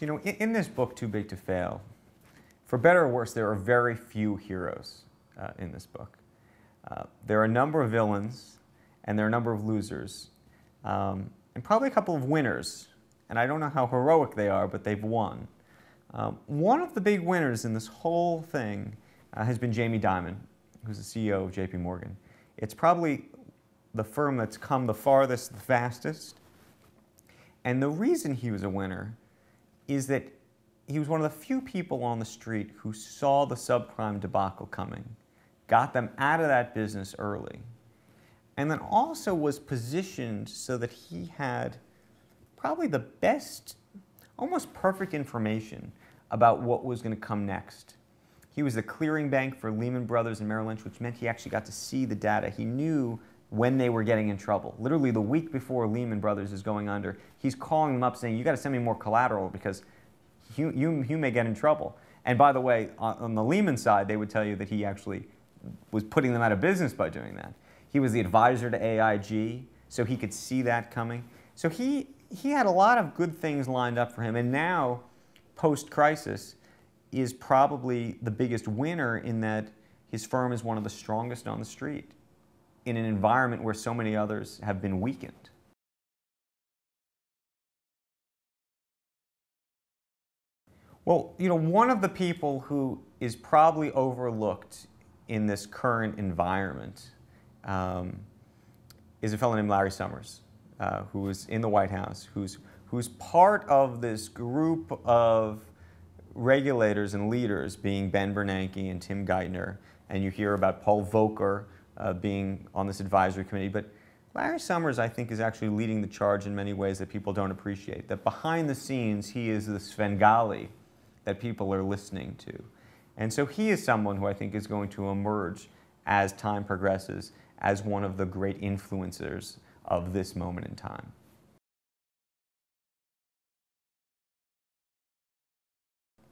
So, in this book, Too Big to Fail, for better or worse, there are very few heroes in this book. There are a number of villains, and there are a number of losers, and probably a couple of winners. And I don't know how heroic they are, but they've won. One of the big winners in this whole thing has been Jamie Dimon, who's the CEO of JP Morgan. It's probably the firm that's come the farthest, the fastest. And the reason he was a winner is that he was one of the few people on the street who saw the subprime debacle coming, got them out of that business early, and then also was positioned so that he had probably the best, almost perfect information about what was going to come next. He was the clearing bank for Lehman Brothers and Merrill Lynch, which meant he actually got to see the data. He knew when they were getting in trouble. Literally the week before Lehman Brothers is going under, he's calling them up saying, you got to send me more collateral because you may get in trouble. And by the way, on the Lehman side, they would tell you that he actually was putting them out of business by doing that. He was the advisor to AIG, so he could see that coming. So he had a lot of good things lined up for him, and now, post-crisis, is probably the biggest winner in that his firm is one of the strongest on the street in an environment where so many others have been weakened. Well, one of the people who is probably overlooked in this current environment is a fellow named Larry Summers, who is in the White House, who's part of this group of regulators and leaders, being Ben Bernanke and Tim Geithner, and you hear about Paul Volcker being on this advisory committee. But Larry Summers, I think, is actually leading the charge in many ways that people don't appreciate. That behind the scenes, he is the Svengali that people are listening to. And so he is someone who I think is going to emerge as time progresses as one of the great influencers of this moment in time.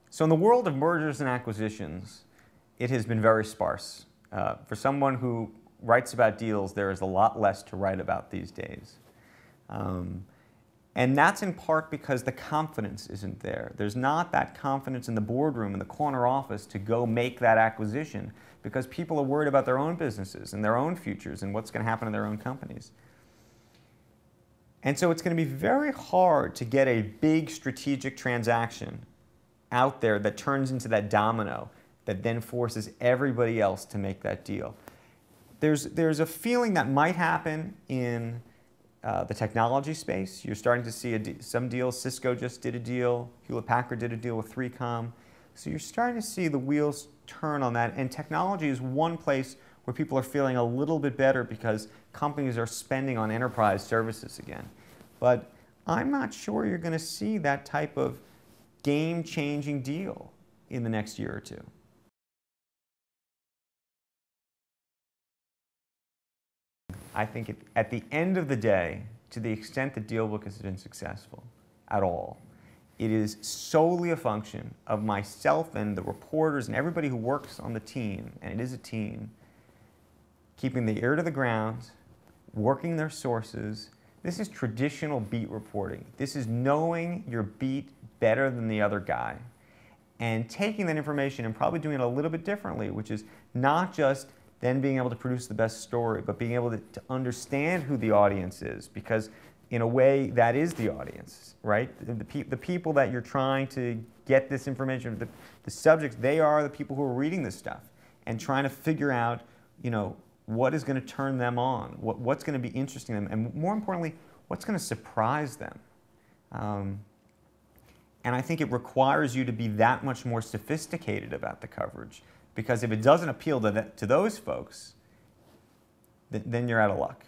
So in the world of mergers and acquisitions, it has been very sparse. For someone who writes about deals, there is a lot less to write about these days. And that's in part because the confidence isn't there. There's not that confidence in the boardroom, in the corner office, to go make that acquisition because people are worried about their own businesses and their own futures and what's going to happen to their own companies. And so it's going to be very hard to get a big strategic transaction out there that turns into that domino that then forces everybody else to make that deal. There's a feeling that might happen in the technology space. You're starting to see some deals. Cisco just did a deal. Hewlett-Packard did a deal with 3Com. So you're starting to see the wheels turn on that. And technology is one place where people are feeling a little bit better because companies are spending on enterprise services again. But I'm not sure you're going to see that type of game-changing deal in the next year or two. I think at the end of the day, to the extent that DealBook has been successful at all, it is solely a function of myself and the reporters and everybody who works on the team, and it is a team, keeping the ear to the ground, working their sources. This is traditional beat reporting. This is knowing your beat better than the other guy and taking that information and probably doing it a little bit differently, which is not just then being able to produce the best story, but being able to understand who the audience is, because in a way that is the audience, right? The people that you're trying to get this information, the subjects, they are the people who are reading this stuff and trying to figure out, what is going to turn them on, what's going to be interesting to them, and more importantly, what's going to surprise them. And I think it requires you to be that much more sophisticated about the coverage, because if it doesn't appeal to those folks, then you're out of luck.